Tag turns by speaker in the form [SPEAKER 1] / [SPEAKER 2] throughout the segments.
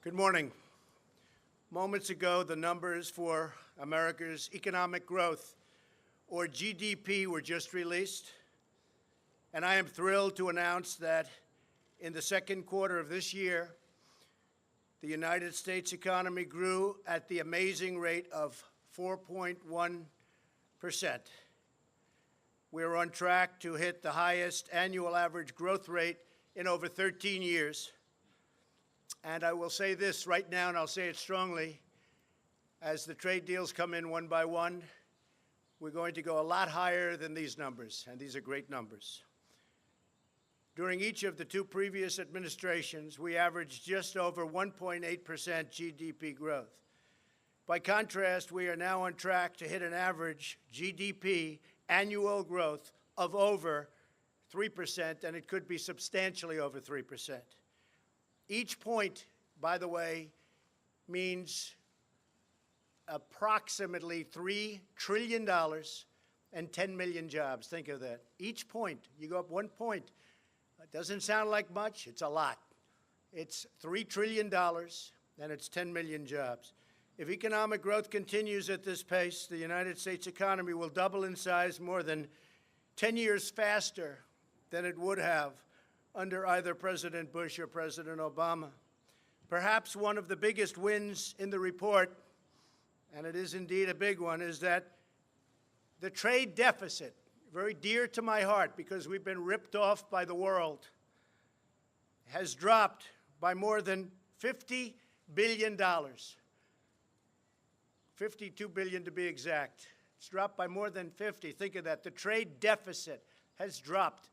[SPEAKER 1] Good morning. Moments ago, the numbers for America's economic growth, or GDP, were just released. And I am thrilled to announce that in the second quarter of this year, the United States economy grew at the amazing rate of 4.1%. We're on track to hit the highest annual average growth rate in over 13 years. And I will say this right now, and I'll say it strongly, as the trade deals come in one by one, we're going to go a lot higher than these numbers, and these are great numbers. During each of the two previous administrations, we averaged just over 1.8% GDP growth. By contrast, we are now on track to hit an average GDP annual growth of over 3%, and it could be substantially over 3%. Each point, by the way, means approximately $3 trillion and 10 million jobs. Think of that. Each point, you go up 1 point. It doesn't sound like much. It's a lot. It's $3 trillion, and it's 10 million jobs. If economic growth continues at this pace, the United States economy will double in size more than 10 years faster than it would have under either President Bush or President Obama. Perhaps one of the biggest wins in the report, and it is indeed a big one, is that the trade deficit, very dear to my heart because we've been ripped off by the world, has dropped by more than $50 billion. $52 billion to be exact. It's dropped by more than 50. Think of that. The trade deficit has dropped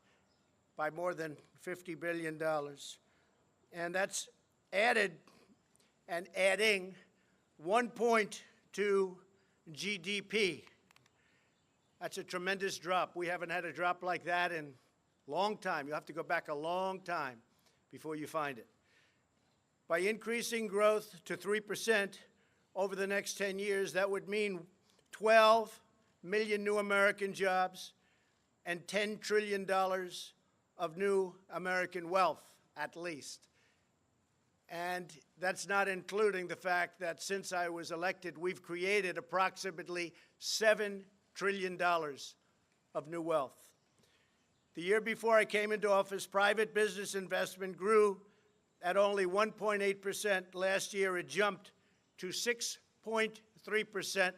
[SPEAKER 1] by more than $50 billion. And that's added and adding 1 point to GDP. That's a tremendous drop. We haven't had a drop like that in a long time. You have to go back a long time before you find it. By increasing growth to 3%, over the next 10 years, that would mean 12 million new American jobs and $10 trillion of new American wealth, at least. And that's not including the fact that since I was elected, we've created approximately $7 trillion of new wealth. The year before I came into office, private business investment grew at only 1.8%. Last year, it jumped to 6.3%. That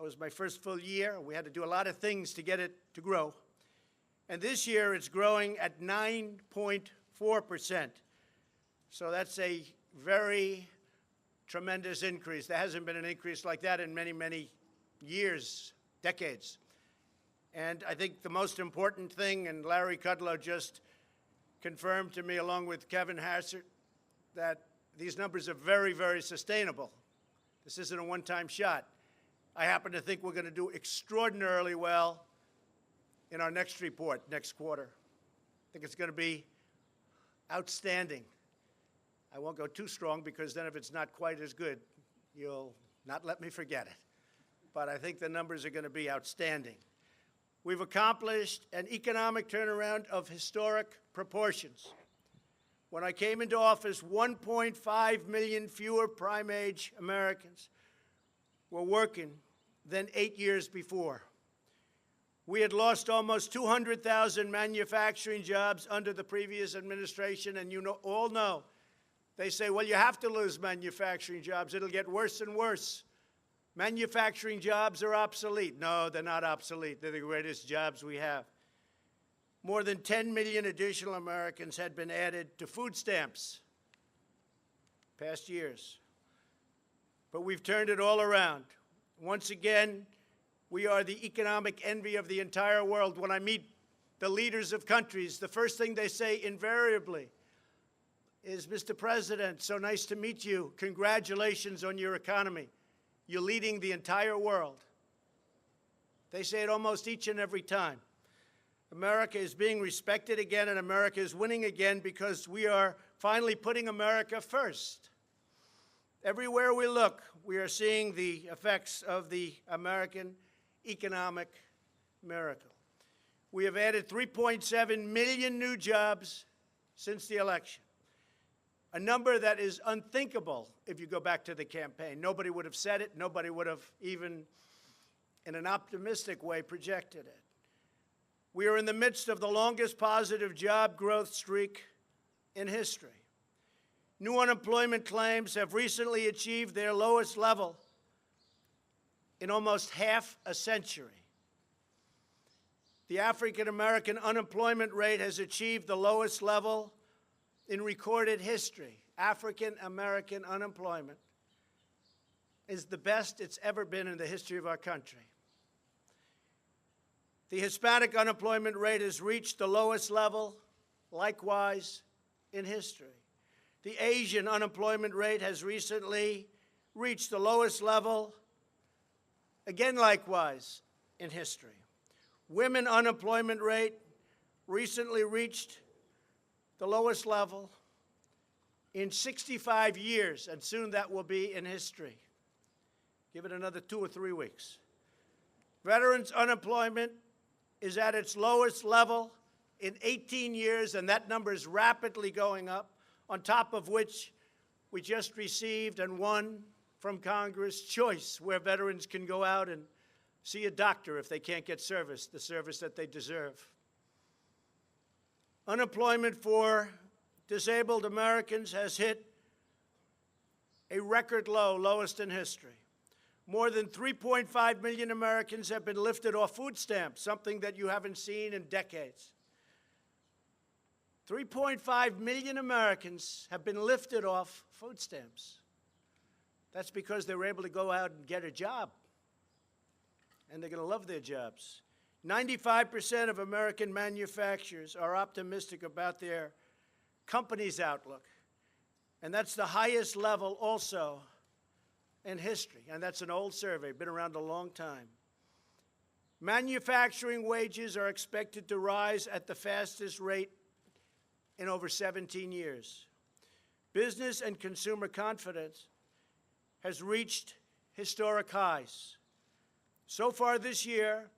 [SPEAKER 1] was my first full year. We had to do a lot of things to get it to grow. And this year, it's growing at 9.4%. So that's a very tremendous increase. There hasn't been an increase like that in many, many years, decades. And I think the most important thing, and Larry Kudlow just confirmed to me along with Kevin Hassert, that these numbers are very, very sustainable. This isn't a one-time shot. I happen to think we're going to do extraordinarily well in our next report, next quarter. I think it's going to be outstanding. I won't go too strong because then if it's not quite as good, you'll not let me forget it. But I think the numbers are going to be outstanding. We've accomplished an economic turnaround of historic proportions. When I came into office, 1.5 million fewer prime-age Americans were working than 8 years before. We had lost almost 200,000 manufacturing jobs under the previous administration, and you all know, they say, well, you have to lose manufacturing jobs. It'll get worse and worse. Manufacturing jobs are obsolete. No, they're not obsolete. They're the greatest jobs we have. More than 10 million additional Americans had been added to food stamps past years. But we've turned it all around. Once again, we are the economic envy of the entire world. When I meet the leaders of countries, the first thing they say invariably is, Mr. President, so nice to meet you. Congratulations on your economy. You're leading the entire world. They say it almost each and every time. America is being respected again, and America is winning again because we are finally putting America first. Everywhere we look, we are seeing the effects of the American economic miracle. We have added 3.7 million new jobs since the election. a number that is unthinkable if you go back to the campaign. Nobody would have said it. Nobody would have even, in an optimistic way, projected it. We are in the midst of the longest positive job growth streak in history. New unemployment claims have recently achieved their lowest level in almost half a century. The African American unemployment rate has achieved the lowest level in recorded history. African American unemployment is the best it's ever been in the history of our country. The Hispanic unemployment rate has reached the lowest level, likewise, in history. The Asian unemployment rate has recently reached the lowest level, again, likewise, in history. Women unemployment rate recently reached the lowest level in 65 years, and soon that will be in history. Give it another 2 or 3 weeks. Veterans unemployment is at its lowest level in 18 years, and that number is rapidly going up, on top of which we just received and won from Congress Choice, where veterans can go out and see a doctor if they can't get service, the service that they deserve. Unemployment for disabled Americans has hit a record low, lowest in history. More than 3.5 million Americans have been lifted off food stamps, something that you haven't seen in decades. 3.5 million Americans have been lifted off food stamps. That's because they were able to go out and get a job, and they're going to love their jobs. 95% of American manufacturers are optimistic about their company's outlook, and that's the highest level also in history, and that's an old survey, been around a long time. Manufacturing wages are expected to rise at the fastest rate in over 17 years. Business and consumer confidence has reached historic highs. So far this year,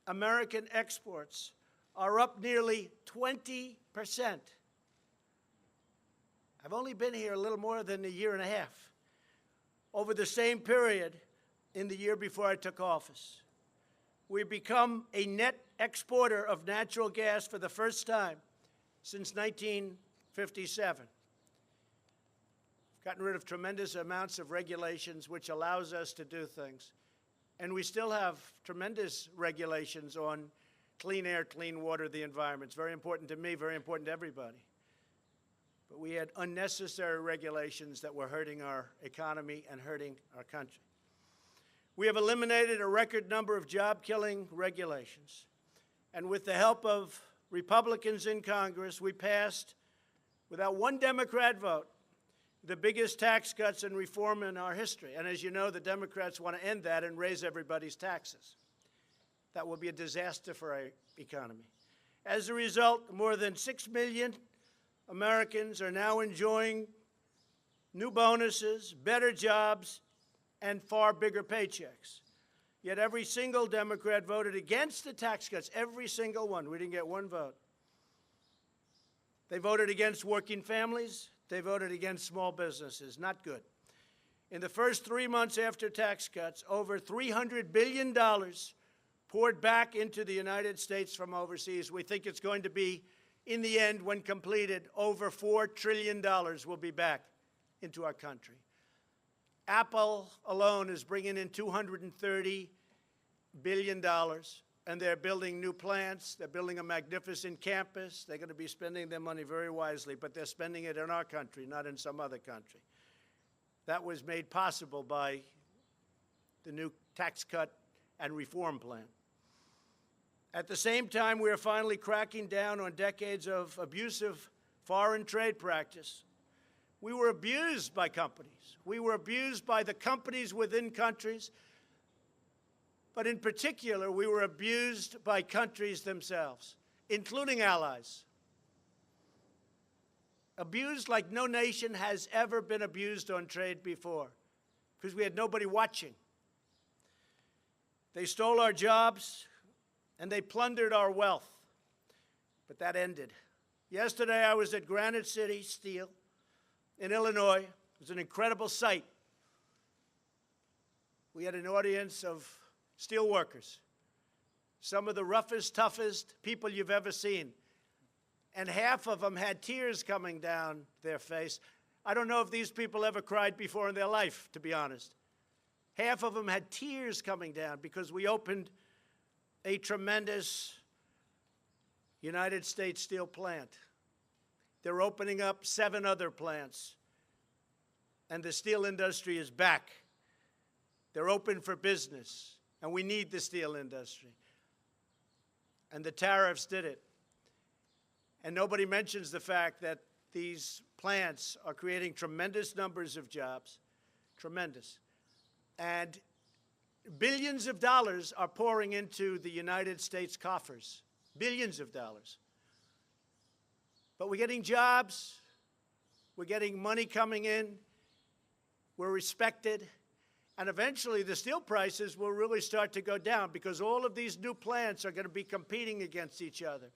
[SPEAKER 1] American exports are up nearly 20%. I've only been here a little more than a year and a half. Over the same period in the year before I took office, we've become a net exporter of natural gas for the first time since 1957. We've gotten rid of tremendous amounts of regulations, which allows us to do things. And we still have tremendous regulations on clean air, clean water, the environment. It's very important to me, very important to everybody. But we had unnecessary regulations that were hurting our economy and hurting our country. We have eliminated a record number of job-killing regulations. And with the help of Republicans in Congress, we passed, without one Democrat vote, the biggest tax cuts and reform in our history. And as you know, the Democrats want to end that and raise everybody's taxes. That will be a disaster for our economy. As a result, more than 6 million Americans are now enjoying new bonuses, better jobs, and far bigger paychecks. Yet every single Democrat voted against the tax cuts, every single one. We didn't get one vote. They voted against working families. They voted against small businesses. Not good. In the first 3 months after tax cuts, over $300 billion poured back into the United States from overseas. We think it's going to be, in the end, when completed, over $4 trillion will be back into our country. Apple alone is bringing in $230 billion, and they're building new plants. They're building a magnificent campus. They're going to be spending their money very wisely, but they're spending it in our country, not in some other country. That was made possible by the new tax cut and reform plan. At the same time, we are finally cracking down on decades of abusive foreign trade practice. We were abused by companies. We were abused by the companies within countries. But in particular, we were abused by countries themselves, including allies. Abused like no nation has ever been abused on trade before, because we had nobody watching. They stole our jobs, and they plundered our wealth. But that ended. Yesterday, I was at Granite City Steel, in Illinois. It was an incredible sight. We had an audience of steel workers, some of the roughest, toughest people you've ever seen. And half of them had tears coming down their face. I don't know if these people ever cried before in their life, to be honest. Half of them had tears coming down because we opened a tremendous United States steel plant. They're opening up 7 other plants, and the steel industry is back. They're open for business, and we need the steel industry. And the tariffs did it. And nobody mentions the fact that these plants are creating tremendous numbers of jobs, tremendous. And billions of dollars are pouring into the United States coffers, billions of dollars. But we're getting jobs, we're getting money coming in, we're respected, and eventually the steel prices will really start to go down because all of these new plants are going to be competing against each other.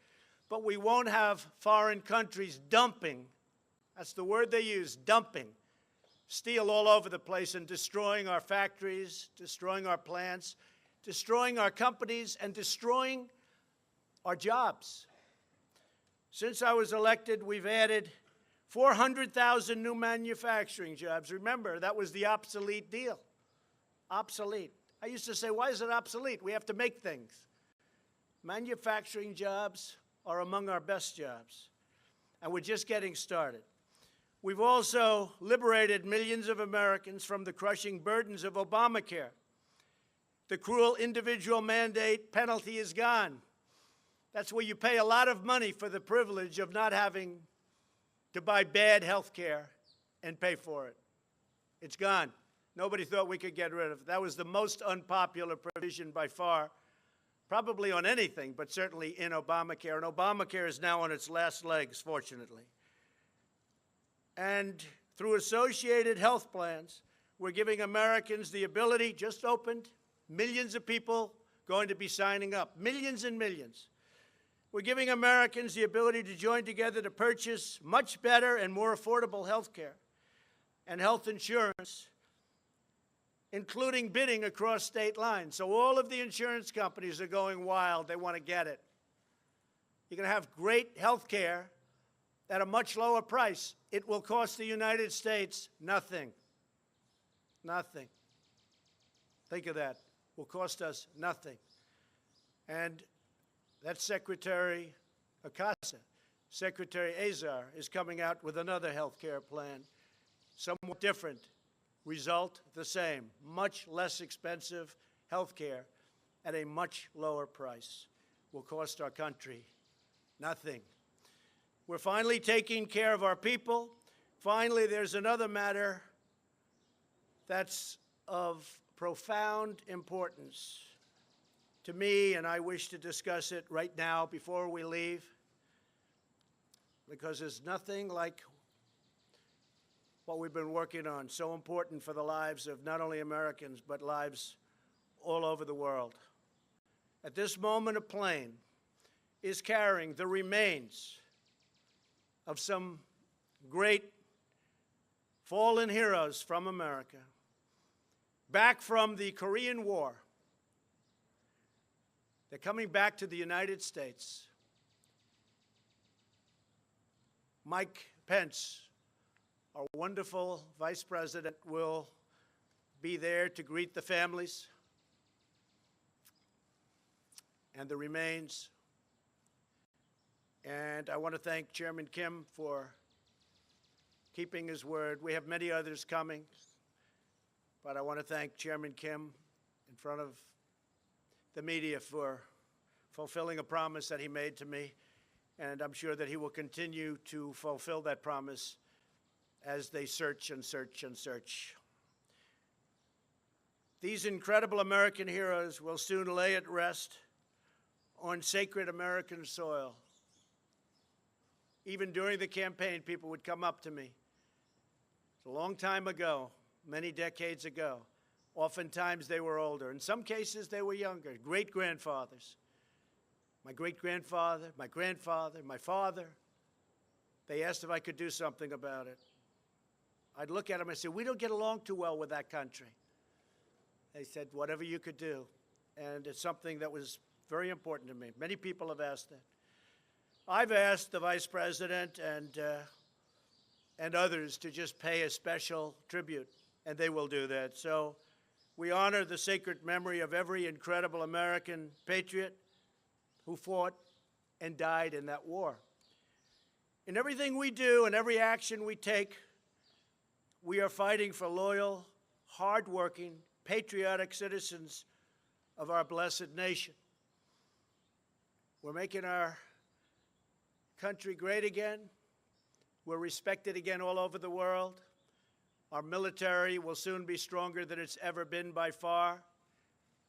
[SPEAKER 1] But we won't have foreign countries dumping, that's the word they use, dumping, steel all over the place and destroying our factories, destroying our plants, destroying our companies, and destroying our jobs. Since I was elected, we've added 400,000 new manufacturing jobs. Remember, that was the obsolete deal. Obsolete. I used to say, why is it obsolete? We have to make things. Manufacturing jobs are among our best jobs, and we're just getting started. We've also liberated millions of Americans from the crushing burdens of Obamacare. The cruel individual mandate penalty is gone. That's where you pay a lot of money for the privilege of not having to buy bad health care and pay for it. It's gone. Nobody thought we could get rid of it. That was the most unpopular provision by far, probably on anything, but certainly in Obamacare. And Obamacare is now on its last legs, fortunately. And through associated health plans, we're giving Americans the ability, just opened, millions of people going to be signing up, millions and millions. We're giving Americans the ability to join together to purchase much better and more affordable health care and health insurance, including bidding across state lines. So all of the insurance companies are going wild. They want to get it. You're going to have great health care at a much lower price. It will cost the United States nothing. Nothing. Think of that. Will cost us nothing. And that's Secretary Acosta. Secretary Azar is coming out with another health care plan, somewhat different. Result the same, much less expensive health care at a much lower price. Will cost our country nothing. We're finally taking care of our people. Finally, there's another matter that's of profound importance to me, and I wish to discuss it right now before we leave, because there's nothing like what we've been working on, so important for the lives of not only Americans, but lives all over the world. At this moment, a plane is carrying the remains of some great fallen heroes from America, back from the Korean War. They're coming back to the United States. Mike Pence, our wonderful Vice President, will be there to greet the families and the remains. And I want to thank Chairman Kim for keeping his word. We have many others coming, but I want to thank Chairman Kim in front of the media for fulfilling a promise that he made to me, and I'm sure that he will continue to fulfill that promise as they search and search and search. These incredible American heroes will soon lay at rest on sacred American soil. Even during the campaign, people would come up to me. It's a long time ago, many decades ago. Oftentimes they were older. In some cases, they were younger, great-grandfathers. My great-grandfather, my grandfather, my father. They asked if I could do something about it. I'd look at them and say, we don't get along too well with that country. They said, whatever you could do. And it's something that was very important to me. Many people have asked that. I've asked the Vice President and others to just pay a special tribute, and they will do that. So we honor the sacred memory of every incredible American patriot who fought and died in that war. In everything we do and every action we take, we are fighting for loyal, hardworking, patriotic citizens of our blessed nation. We're making our country great again. We're respected again all over the world. Our military will soon be stronger than it's ever been by far.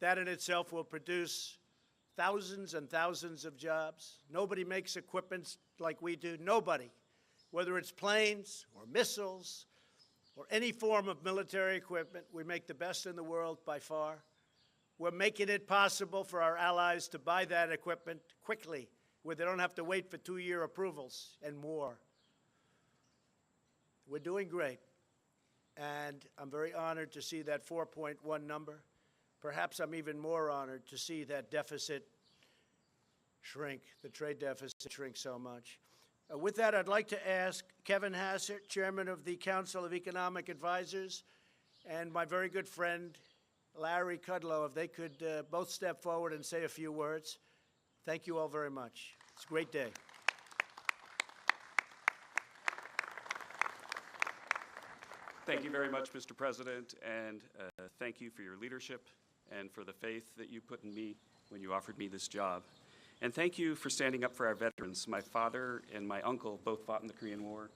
[SPEAKER 1] That in itself will produce thousands and thousands of jobs. Nobody makes equipment like we do. Nobody. Whether it's planes or missiles or any form of military equipment, we make the best in the world by far. We're making it possible for our allies to buy that equipment quickly, where they don't have to wait for 2-year approvals and more. We're doing great, and I'm very honored to see that 4.1 number. Perhaps I'm even more honored to see that deficit shrink, the trade deficit shrink so much. With that, I'd like to ask Kevin Hassett, Chairman of the Council of Economic Advisors, and my very good friend, Larry Kudlow, if they could both step forward and say a few words. Thank you all very much. It's a great day.
[SPEAKER 2] Thank you very much, Mr. President, and thank you for your leadership and for the faith that you put in me when you offered me this job. And thank you for standing up for our veterans. My father and my uncle both fought in the Korean War,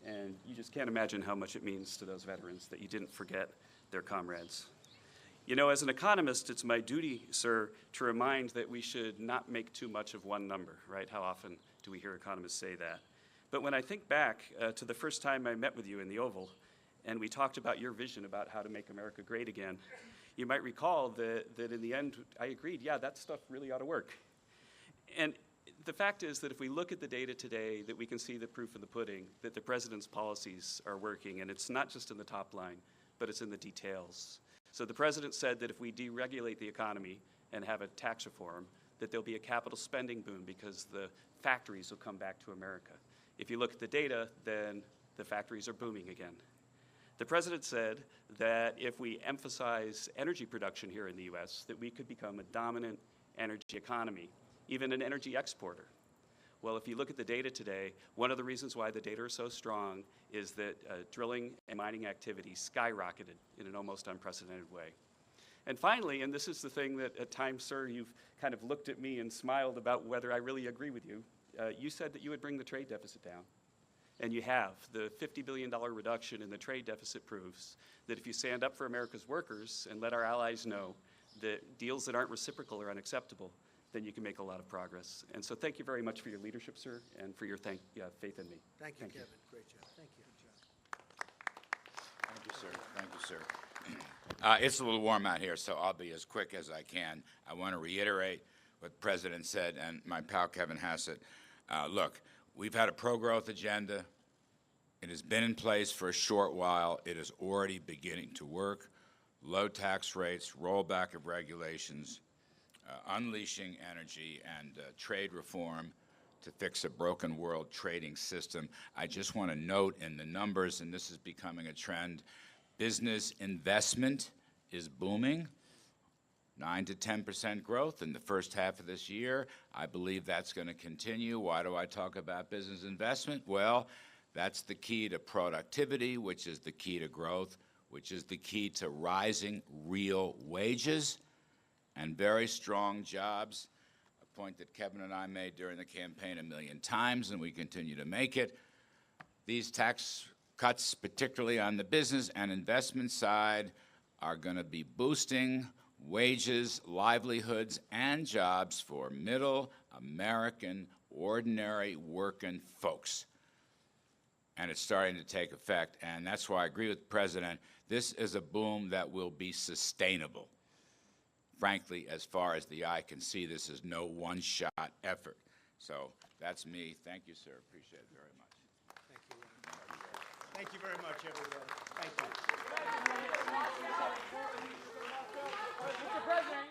[SPEAKER 2] and you just can't imagine how much it means to those veterans that you didn't forget their comrades. You know, as an economist, it's my duty, sir, to remind that we should not make too much of one number, right? How often do we hear economists say that? But when I think back to the first time I met with you in the Oval, and we talked about your vision about how to make America great again, you might recall that in the end, I agreed, yeah, that stuff really ought to work. And the fact is that if we look at the data today, that we can see the proof of the pudding, that the president's policies are working, and it's not just in the top line, but it's in the details. So the president said that if we deregulate the economy and have a tax reform, that there'll be a capital spending boom because the factories will come back to America. If you look at the data, then the factories are booming again. The president said that if we emphasize energy production here in the US, that we could become a dominant energy economy, even an energy exporter. Well, if you look at the data today, one of the reasons why the data are so strong is that drilling and mining activity skyrocketed in an almost unprecedented way. And finally, and this is the thing that at times, sir, you've kind of looked at me and smiled about whether I really agree with you, you said that you would bring the trade deficit down. And you have. The $50 billion reduction in the trade deficit proves that if you stand up for America's workers and let our allies know that deals that aren't reciprocal are unacceptable, then you can make a lot of progress. And so thank you very much for your leadership, sir, and for your faith in me.
[SPEAKER 1] Thank you, Kevin. Great job. Thank you.
[SPEAKER 3] Thank you, sir. Thank you, sir. It's a little warm out here, so I'll be as quick as I can. I want to reiterate what the President said and my pal Kevin Hassett. Look, we've had a pro-growth agenda. It has been in place for a short while. It is already beginning to work. Low tax rates, rollback of regulations, unleashing energy and trade reform to fix a broken world trading system. I just want to note in the numbers, and this is becoming a trend, business investment is booming. 9 to 10% growth in the first half of this year. I believe that's going to continue. Why do I talk about business investment? Well, that's the key to productivity, which is the key to growth, which is the key to rising real wages and very strong jobs, a point that Kevin and I made during the campaign 1,000,000 times, and we continue to make it. These tax cuts, particularly on the business and investment side, are going to be boosting wages, livelihoods, and jobs for middle American, ordinary working folks. And it's starting to take effect, and that's why I agree with the President. This is a boom that will be sustainable. Frankly, as far as the eye can see, this is no one-shot effort. So that's me. Thank you, sir. Appreciate it very much.
[SPEAKER 1] Thank you. Thank you very much, everybody. Thank you.
[SPEAKER 4] Mr. President,